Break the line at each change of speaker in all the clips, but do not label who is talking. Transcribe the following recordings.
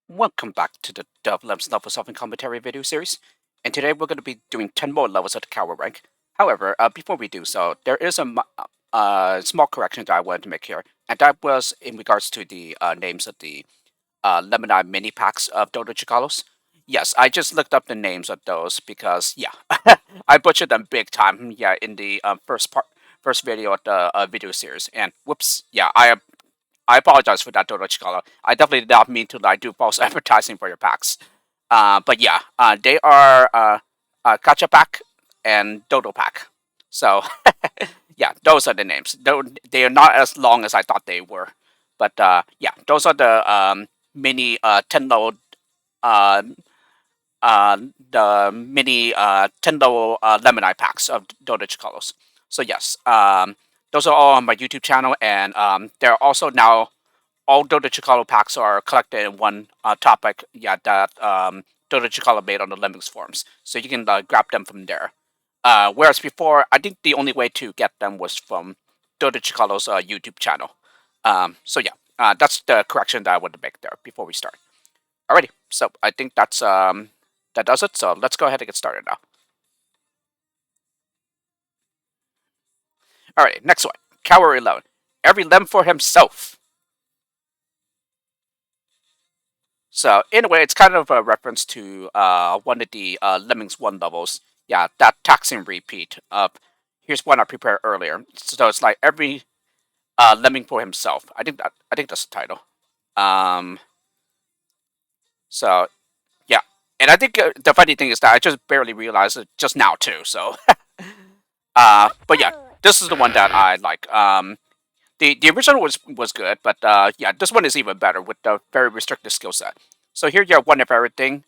Welcome back to the DoveLems Level Solving Commentary video series, and today we're going to be doing 10 more levels of the Cower rank. However, before we do so, there is a small correction that I wanted to make here, and that was in regards to the names of the Lemonade mini packs of Dodo Chicalos. Yes, I just looked up the names of those because, yeah, I butchered them big time, yeah, in the first video of the video series, and whoops, yeah, I apologize for that, Dodo Chicala. I definitely did not mean to do false advertising for your packs. But yeah, they are Gacha Pack and Dodo Pack. So yeah, those are the names. They are not as long as I thought they were. But yeah, those are the mini 10 load the mini 10 level Lemonade packs of Dodo Chicalos. So yes, those are all on my YouTube channel, and there are also now all Dodo Chicalo packs are collected in one topic. Yeah, that Dodo Chicalo made on the Lemmings forums, so you can grab them from there. Whereas before, I think the only way to get them was from Dodo Chicalo's YouTube channel. So yeah, that's the correction that I want to make there before we start. Alrighty, so I think that does it. So let's go ahead and get started now. Alright, next one. Cower alone. Every lem for himself. So in a way, it's kind of a reference to one of the Lemmings 1 levels. Yeah, that taxing repeat of here's one I prepared earlier. So it's like every lemming for himself. I think that's the title. So yeah, and I think the funny thing is that I just barely realized it just now too. So but yeah, this is the one that I like. The original was good, but yeah, this one is even better with the very restricted skill set. So here you have one of everything,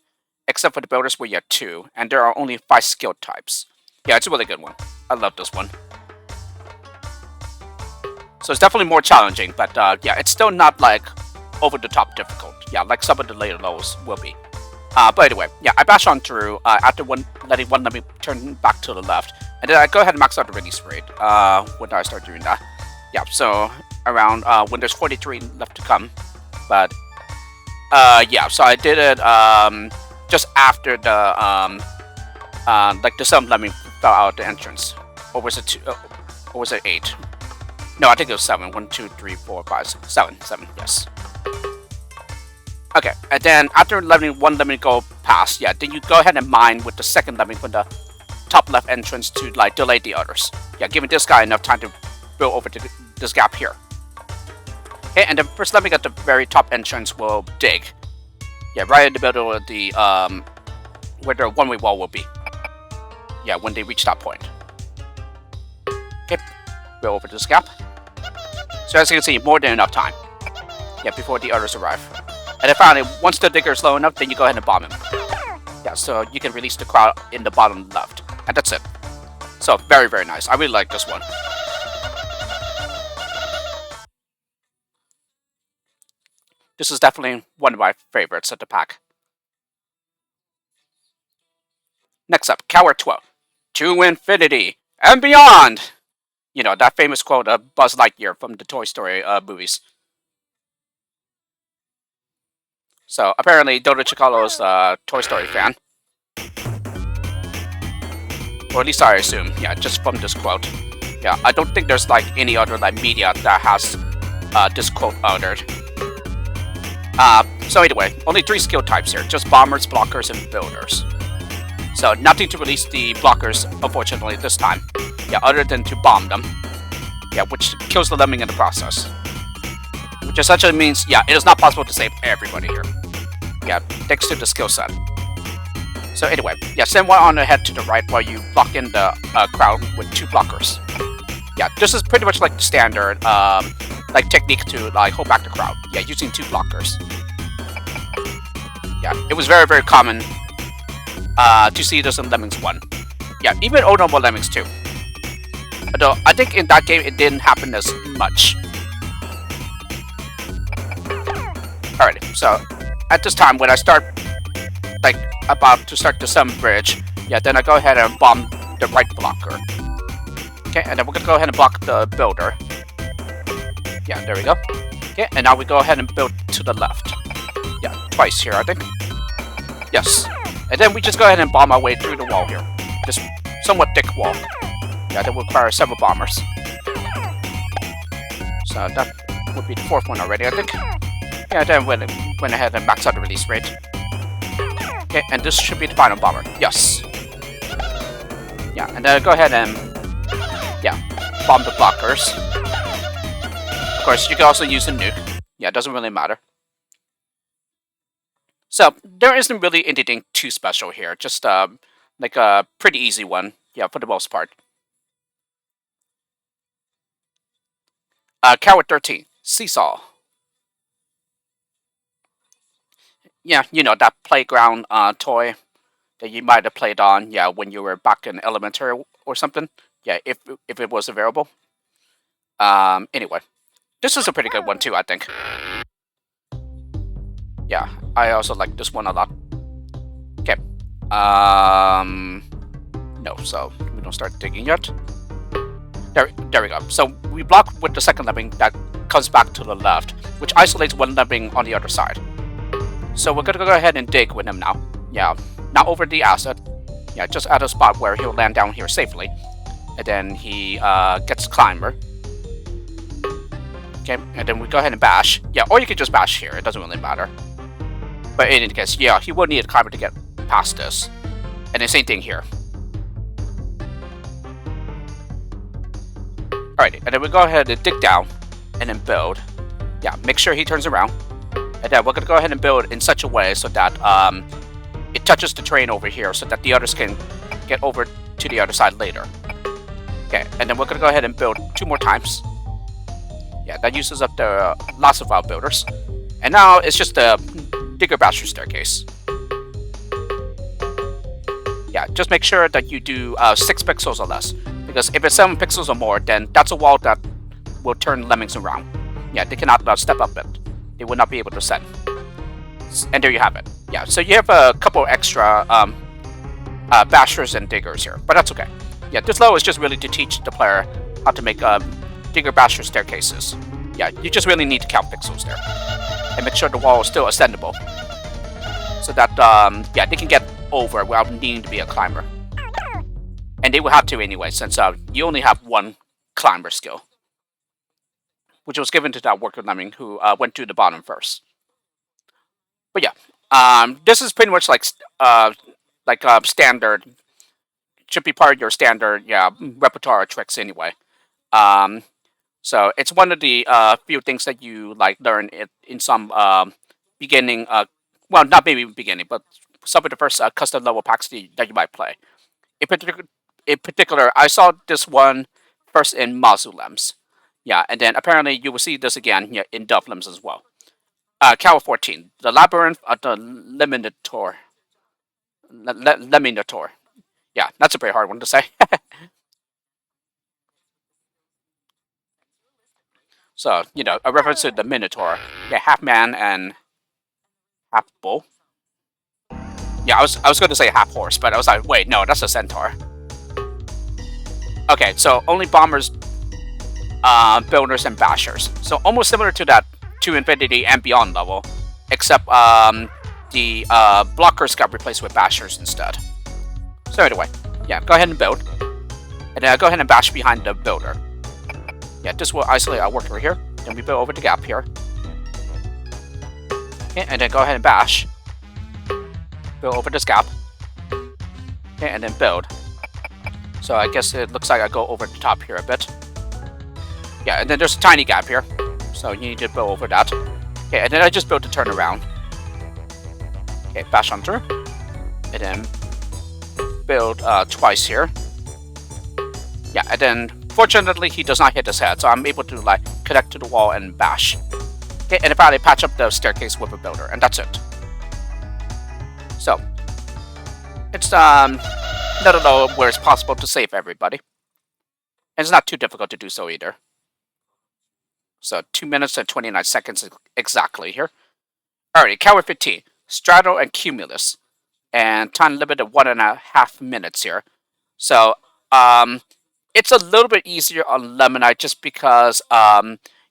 except for the builders where you have 2, and there are only 5 skill types. Yeah, it's a really good one. I love this one. So it's definitely more challenging, but yeah, it's still not like over the top difficult. Yeah, like some of the later levels will be. But anyway, yeah, I bash on through after letting one let me turn back to the left, and then I go ahead and max out the release rate. When I start doing that? Yeah, so around when there's 43 left to come. But yeah, so I did it just after the like the sun lemming fell out the entrance. Or was it 2? Or was it 8? No, I think it was 7. 1, 2, 3, 4, 5, 6, 7. 7, yes. Okay, and then after letting one lemming go past, yeah, then you go ahead and mine with the second lemming from the top left entrance to like delay the others. Yeah, giving this guy enough time to build over to this gap here. Okay, and the first lemming at the very top entrance will dig. Yeah, right in the middle of the where the one-way wall will be. Yeah, when they reach that point. Okay, build over to this gap. So as you can see, more than enough time. Yeah, before the others arrive. And then finally, once the digger is low enough, then you go ahead and bomb him. Yeah, so you can release the crowd in the bottom left. And that's it. So, very, very nice. I really like this one. This is definitely one of my favorites of the pack. Next up, Cower 12. To infinity and beyond! You know, that famous quote of Buzz Lightyear from the Toy Story movies. So, apparently, Dodo Chicalo's a Toy Story fan. Or at least I assume, yeah, just from this quote. Yeah, I don't think there's like any other like media that has this quote uttered. So anyway, only 3 skill types here, just bombers, blockers, and builders. So nothing to release the blockers, unfortunately, this time. Yeah, other than to bomb them. Yeah, which kills the lemming in the process. Which essentially means, yeah, it is not possible to save everybody here. Yeah, thanks to the skill set. So anyway, yeah, send one on ahead to the right while you block in the crowd with 2 blockers. Yeah, this is pretty much like the standard like technique to like hold back the crowd. Yeah, using 2 blockers. Yeah, it was very, very common to see this in Lemmings 1. Yeah, even old normal Lemmings 2. Although I think in that game it didn't happen as much. Alrighty, so at this time when I start like about to start the sun bridge, yeah, then I go ahead and bomb the right blocker. Okay, and then we're gonna go ahead and block the builder. Yeah, there we go. Okay, and now we go ahead and build to the left. Yeah, twice here, I think. Yes. And then we just go ahead and bomb our way through the wall here. This somewhat thick wall. Yeah, that will require several bombers. So that would be the fourth one already, I think. Yeah, then went ahead and maxed out the release rate. Okay, and this should be the final bomber. Yes. Yeah, and then go ahead and bomb the blockers. Of course, you can also use a nuke. Yeah, it doesn't really matter. So there isn't really anything too special here. Just like a pretty easy one. Yeah, for the most part. Coward 13, Seesaw. Yeah, you know, that playground toy that you might have played on, yeah, when you were back in elementary or something. Yeah, if it was available. Anyway, this is a pretty good one too, I think. Yeah, I also like this one a lot. Okay. No, so we don't start digging yet. There we go. So we block with the second lemming that comes back to the left, which isolates one lemming on the other side. So we're gonna go ahead and dig with him now. Yeah, not over the asset. Yeah, just at a spot where he'll land down here safely. And then he gets climber. Okay, and then we go ahead and bash. Yeah, or you can just bash here. It doesn't really matter. But in any case, yeah, he will need a climber to get past this. And the same thing here. Alrighty, and then we go ahead and dig down and then build. Yeah, make sure he turns around. And then we're going to go ahead and build in such a way so that it touches the train over here so that the others can get over to the other side later. Okay, and then we're going to go ahead and build 2 more times. Yeah, that uses up the lots of our builders. And now it's just a digger basher staircase. Yeah, just make sure that you do 6 pixels or less. Because if it's 7 pixels or more, then that's a wall that will turn lemmings around. Yeah, they cannot step up it. They will not be able to send. And there you have it. Yeah, so you have a couple extra bashers and diggers here, but that's okay. Yeah, this level is just really to teach the player how to make digger basher staircases. Yeah, you just really need to count pixels there. And make sure the wall is still ascendable. So that, yeah, they can get over without needing to be a climber. And they will have to anyway, since you only have 1 climber skill. Which was given to that worker lemming who went to the bottom first. But yeah, this is pretty much like standard. Should be part of your standard, yeah, repertoire of tricks anyway. So it's one of the few things that you like learn in some beginning, well, not maybe beginning, but some of the first custom level packs that you might play. In particular, I saw this one first in DoveLems. Yeah, and then apparently you will see this again here in DoveLems as well. Cow 14, the Labyrinth of the Leminator. Leminator. Yeah, that's a pretty hard one to say. So, you know, a reference to the Minotaur. Yeah, half man and half bull. Yeah, I was going to say half horse, but I was like, wait, no, that's a centaur. Okay, so only bombers, builders, and bashers. So almost similar to that to Infinity and Beyond level, except the blockers got replaced with bashers instead. So anyway, yeah, go ahead and build. And then go ahead and bash behind the builder. Yeah, this will isolate our worker here. Then we build over the gap here. Okay, and then go ahead and bash. Build over this gap. Okay, and then build. So I guess it looks like I go over the top here a bit. Yeah, and then there's a tiny gap here. So you need to build over that. Okay, and then I just built the turnaround. Okay, bash on through. And then build twice here. Yeah, and then fortunately he does not hit his head, so I'm able to like connect to the wall and bash. Okay, and finally patch up the staircase with a builder, and that's it. So it's not a level where it's possible to save everybody. And it's not too difficult to do so either. So 2 minutes and 29 seconds exactly here. Alright, Coward 15, Strato and Cumulus. And time limit of 1.5 minutes here. So it's a little bit easier on Lemonite just because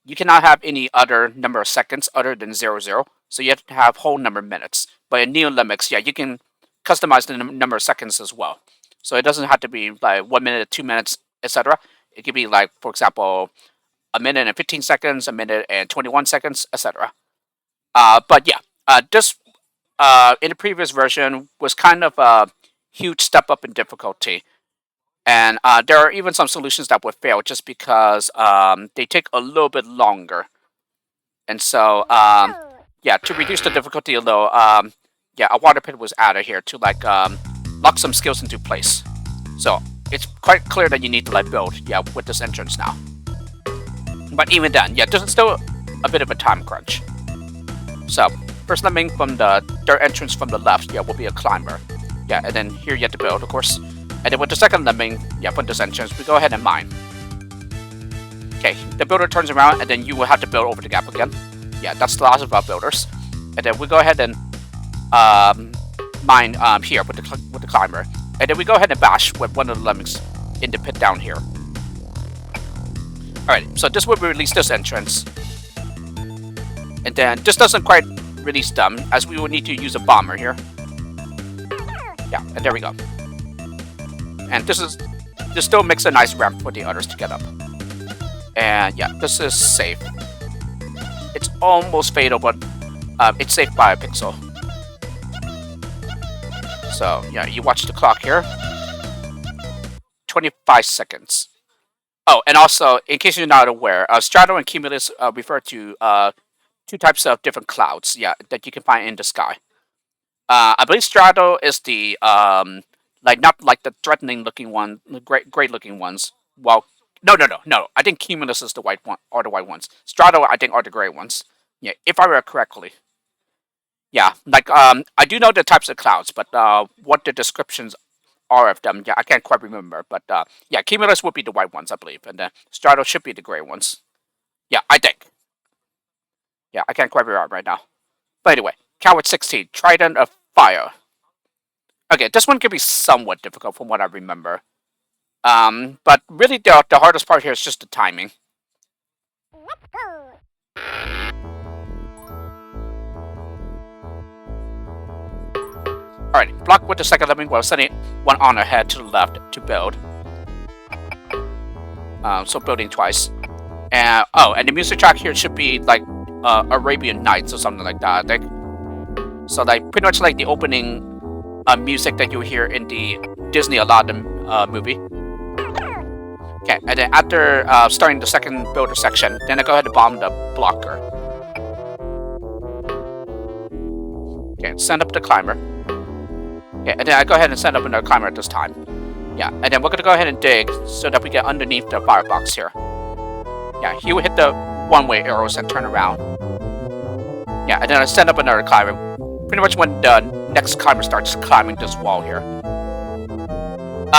you cannot have any other number of seconds other than 00. So you have to have whole number of minutes. But in NeoLemix, yeah, you can customize the number of seconds as well. So it doesn't have to be like 1 minute, 2 minutes, etc. It could be like, for example, a minute and 15 seconds, a minute and 21 seconds, etc. But yeah, this in the previous version was kind of a huge step up in difficulty. And there are even some solutions that would fail just because they take a little bit longer. And so, yeah, to reduce the difficulty a little, yeah, a water pit was added here to like lock some skills into place. So it's quite clear that you need to like build, yeah, with this entrance now. But even then, yeah, there's still a bit of a time crunch. So first lemming from the third entrance from the left, yeah, will be a climber. Yeah, and then here you have to build, of course. And then with the second lemming, yeah, from this entrance, we go ahead and mine. Okay, the builder turns around, and then you will have to build over the gap again. Yeah, that's the last of our builders. And then we go ahead and mine here with the climber. And then we go ahead and bash with one of the lemmings in the pit down here. Alright, so this will release this entrance. And then this doesn't quite release them, as we will need to use a bomber here. Yeah, and there we go. And this still makes a nice ramp for the others to get up. And yeah, this is safe. It's almost fatal, but it's safe by a pixel. So yeah, you watch the clock here. 25 seconds. Oh, and also, in case you're not aware, strato and cumulus refer to two types of different clouds, yeah, that you can find in the sky. I believe strato is the like not like the threatening looking one, the great looking ones. Well, no. I think cumulus is the white one, are the white ones. Strato, I think, are the gray ones. Yeah, if I remember correctly. Yeah, like I do know the types of clouds, but what the descriptions are of them, yeah, I can't quite remember. But yeah, cumulus would be the white ones, I believe, and strato should be the gray ones. Yeah, I think. Yeah, I can't quite remember right now. But anyway, Coward 16, Trident of Fire. Okay, this one could be somewhat difficult from what I remember. But really the hardest part here is just the timing. Alright, block with the second lemming while sending one on ahead to the left to build. So building twice. And oh, and the music track here should be like Arabian Nights or something like that, I think. So like pretty much like the opening music that you hear in the Disney Aladdin movie. Okay, and then after starting the second builder section, then I go ahead and bomb the blocker. Okay, send up the climber. Okay, and then I go ahead and send up another climber at this time. Yeah, and then we're gonna go ahead and dig so that we get underneath the firebox here. Yeah, he will hit the one-way arrows and turn around. Yeah, and then I send up another climber. Pretty much when the next climber starts climbing this wall here.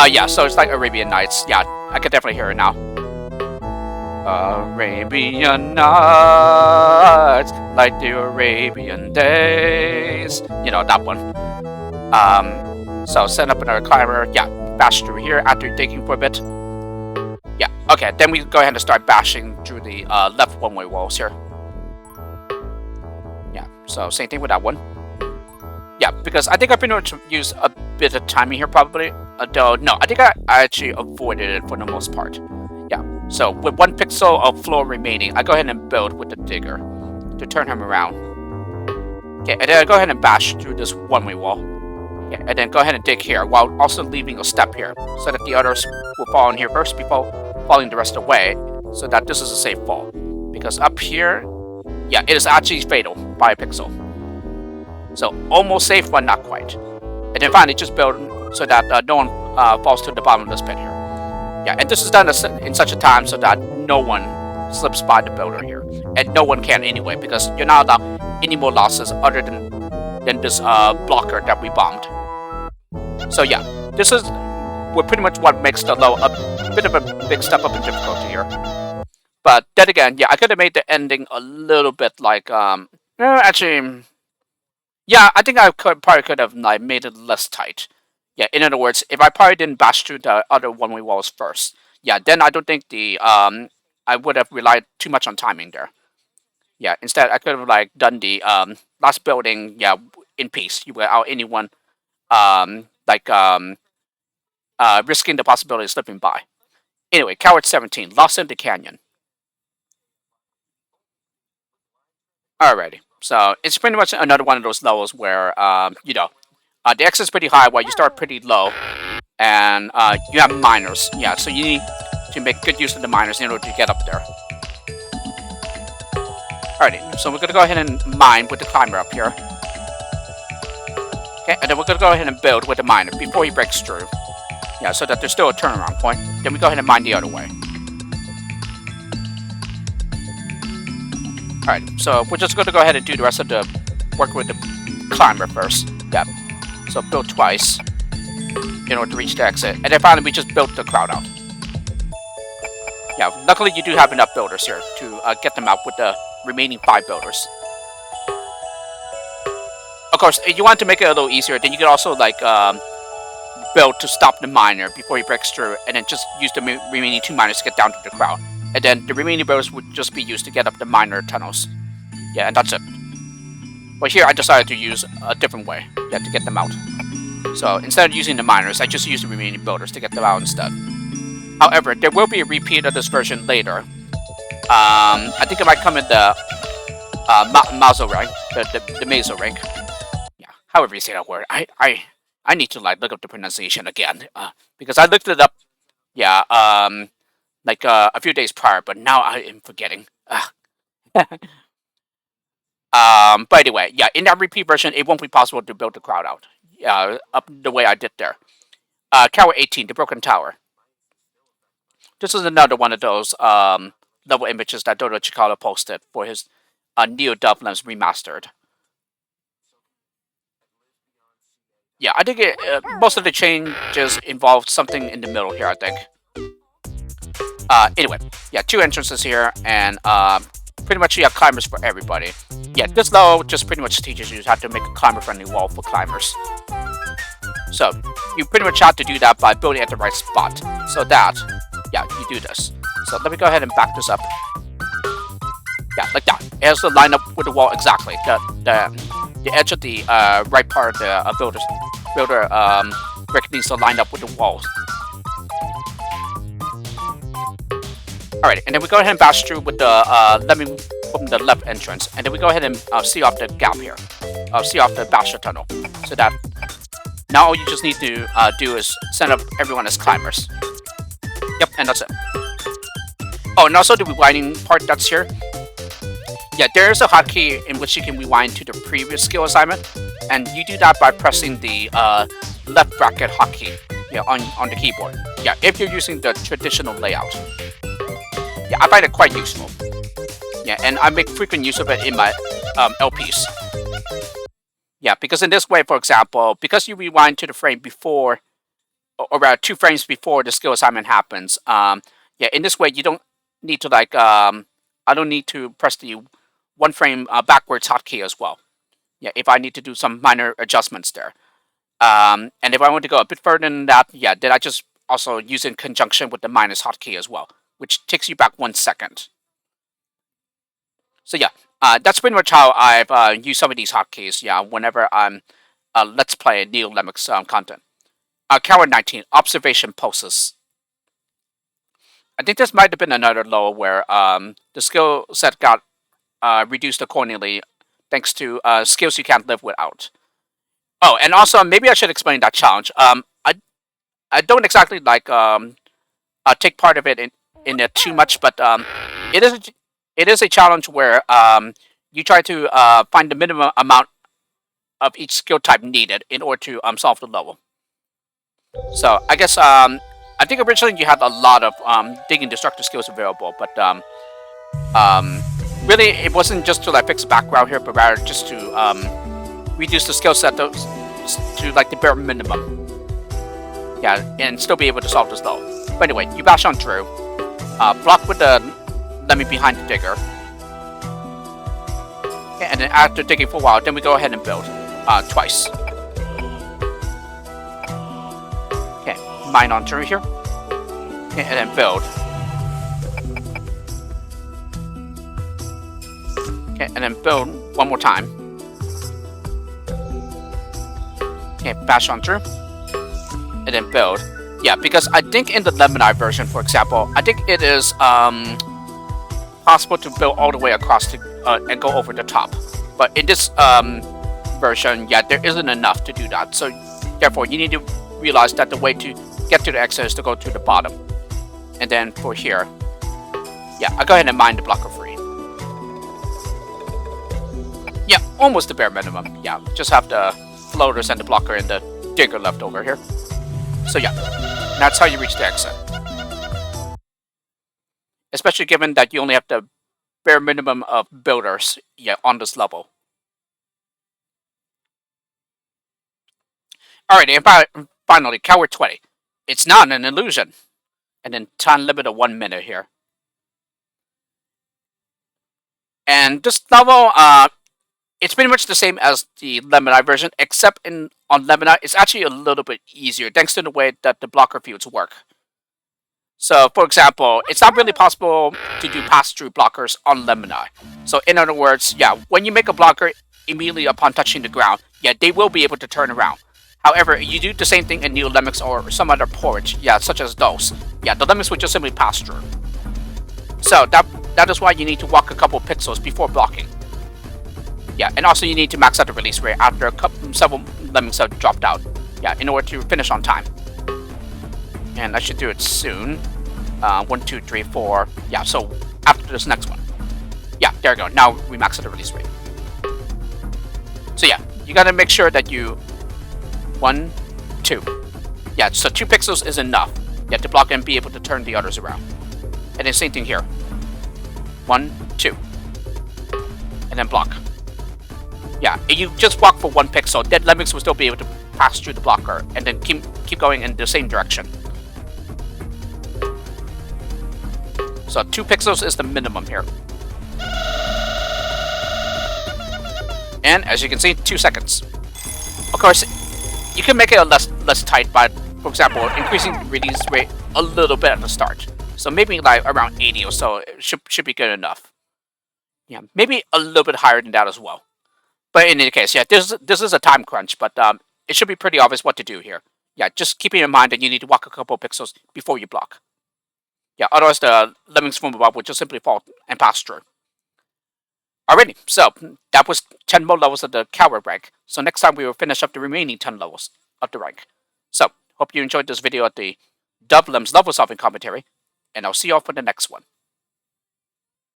Yeah, so it's like Arabian Nights. Yeah, I can definitely hear it now. Arabian Nights, like the Arabian days. You know, that one. So send up another climber. Yeah, bash through here after digging for a bit. Yeah, okay, then we go ahead and start bashing through the left one-way walls here. Yeah, so same thing with that one. Yeah, because I think I pretty much used a bit of timing here probably. Though, no, I think I actually avoided it for the most part. Yeah, so with 1 pixel of floor remaining, I go ahead and build with the digger to turn him around. Okay, and then I go ahead and bash through this one-way wall. Yeah, and then go ahead and dig here while also leaving a step here so that the others will fall in here first before falling the rest of the way, so that this is a safe fall. Because up here, yeah, it is actually fatal by a pixel. So almost safe, but not quite. And then finally just build so that no one falls to the bottom of this pit here. Yeah, and this is done in such a time so that no one slips by the builder here. And no one can anyway, because you're not allowed any more losses other than this blocker that we bombed. So yeah, this is pretty much what makes the low a bit of a big step up in difficulty here. But then again, yeah, I could have made the ending a little bit like actually, yeah, I think I probably could have like made it less tight. Yeah, in other words, if I probably didn't bash through the other one-way walls first, yeah, then I don't think I would have relied too much on timing there. Yeah, instead I could have like done the last building, yeah, in peace without anyone like risking the possibility of slipping by. Anyway, Coward 17, Lost in the Canyon. Alrighty, so it's pretty much another one of those levels where the X is pretty high while you start pretty low, and you have miners. Yeah, so you need to make good use of the miners in order to get up there. Alrighty, so we're gonna go ahead and mine with the climber up here. Okay, and then we're gonna go ahead and build with the miner before he breaks through. Yeah, so that there's still a turnaround point. Then we go ahead and mine the other way. Alright, so we're just gonna go ahead and do the rest of the work with the climber first. Yeah, so build twice in order to reach the exit. And then finally we just built the crowd out. Yeah, luckily you do have enough builders here to get them out with the remaining 5 builders. Of course, if you want to make it a little easier, then you can also like build to stop the miner before he breaks through, and then just use the remaining 2 miners to get down to the crowd. And then the remaining builders would just be used to get up the miner tunnels. Yeah, and that's it. But here I decided to use a different way, yeah, to get them out. So instead of using the miners, I just used the remaining builders to get them out instead. However, there will be a repeat of this version later. I think it might come in the Mazo rank, the Mazo rank. Yeah, however you say that word. I need to like look up the pronunciation again because I looked it up. Yeah, like a few days prior, but now I am forgetting. But anyway, yeah, in that repeat version, it won't be possible to build the crowd out. Up the way I did there. Tower 18, the Broken Tower. This is another one of those level images that Dodo Chikala posted for his Neo DoveLems Remastered. Yeah, I think most of the changes involved something in the middle here, I think. Anyway, yeah, 2 entrances here, and pretty much you have climbers for everybody. Yeah, this level just pretty much teaches you how to make a climber-friendly wall for climbers. So, you pretty much have to do that by building at the right spot. So that, yeah, you do this. So let me go ahead and back this up. Yeah, like that. It has to line up with the wall exactly. The edge of the right part of the builder brick needs to line up with the walls. Alright, and then we go ahead and bash through with the lemming from the left entrance, and then we go ahead and see off the gap here, see off the basher tunnel, so that now all you just need to do is send up everyone as climbers. Yep, and that's it. Oh, and also the rewinding part that's here. Yeah, there is a hotkey in which you can rewind to the previous skill assignment, and you do that by pressing the left bracket hotkey, yeah, on the keyboard. Yeah, if you're using the traditional layout. Yeah, I find it quite useful. Yeah, and I make frequent use of it in my LPs. Yeah, because in this way, for example, because you rewind to the frame before, or rather 2 frames before the skill assignment happens, yeah, in this way you don't need to like, I don't need to press the 1 frame backwards hotkey as well. Yeah, if I need to do some minor adjustments there. And if I want to go a bit further than that, yeah, then I just also use it in conjunction with the minus hotkey as well, which takes you back 1 second. So yeah, that's pretty much how I've used some of these hotkeys, yeah, whenever I'm Let's Play DoveLems content. Coward 19, Observation Poses. I think this might have been another level where the skill set got reduced accordingly, thanks to skills you can't live without. Oh, and also, maybe I should explain that challenge. I don't exactly like take part of it in it too much, but it is a challenge where you try to find the minimum amount of each skill type needed in order to solve the level. So I guess I think originally you had a lot of digging destructive skills available, but really it wasn't just to like fix the background here, but rather just to reduce the skill set to like the bare minimum. Yeah, and still be able to solve this level. But anyway, you bash on through, block with the lemming behind the digger, okay, and then after digging for a while, then we go ahead and build twice. Okay, mine on through here, okay, and then build. Okay, and then build one more time. Okay, bash on through. And then build. Yeah, because I think in the Lemon version, for example, I think it is possible to build all the way across and go over the top. But in this version, yeah, there isn't enough to do that. So therefore, you need to realize that the way to get to the exit is to go to the bottom. And then for here, yeah, I'll go ahead and mine the blocker free. Yeah, almost the bare minimum. Yeah, just have the floaters and the blocker and the digger left over here. So yeah, that's how you reach the exit. Especially given that you only have the bare minimum of builders, yeah, on this level. Alright, and finally, Coward 20. It's not an illusion. And then time limit of 1 minute here. And this level, it's pretty much the same as the Lemon version, except on Lemon it's actually a little bit easier, thanks to the way that the blocker fields work. So, for example, it's not really possible to do pass-through blockers on Lemon. So, in other words, yeah, when you make a blocker immediately upon touching the ground, yeah, they will be able to turn around. However, you do the same thing in Neo Lemons or some other port, yeah, such as those. Yeah, the Lemons would just simply pass through. So, that is why you need to walk a couple pixels before blocking. Yeah, and also you need to max out the release rate after several Lemmings have dropped out. Yeah, in order to finish on time. And I should do it soon. 1, 2, 3, 4. Yeah, so after this next one. Yeah, there you go. Now we max out the release rate. So yeah, you gotta make sure that you 1, 2. Yeah, so 2 pixels is enough. You have to block and be able to turn the others around. And then same thing here. 1, 2. And then block. Yeah, if you just walk for 1 pixel, dead Lemmings will still be able to pass through the blocker and then keep going in the same direction. So 2 pixels is the minimum here. And as you can see, 2 seconds. Of course, you can make it less tight by, for example, increasing the release rate a little bit at the start. So maybe like around 80 or so it should be good enough. Yeah, maybe a little bit higher than that as well. But in any case, yeah, this is a time crunch, but it should be pretty obvious what to do here. Yeah, just keeping in mind that you need to walk a couple of pixels before you block. Yeah, otherwise the Lemmings from above would just simply fall and pass through. Alrighty, so that was 10 more levels of the Coward rank. So next time we will finish up the remaining 10 levels of the rank. So, hope you enjoyed this video at the DoveLems level solving commentary, and I'll see you all for the next one.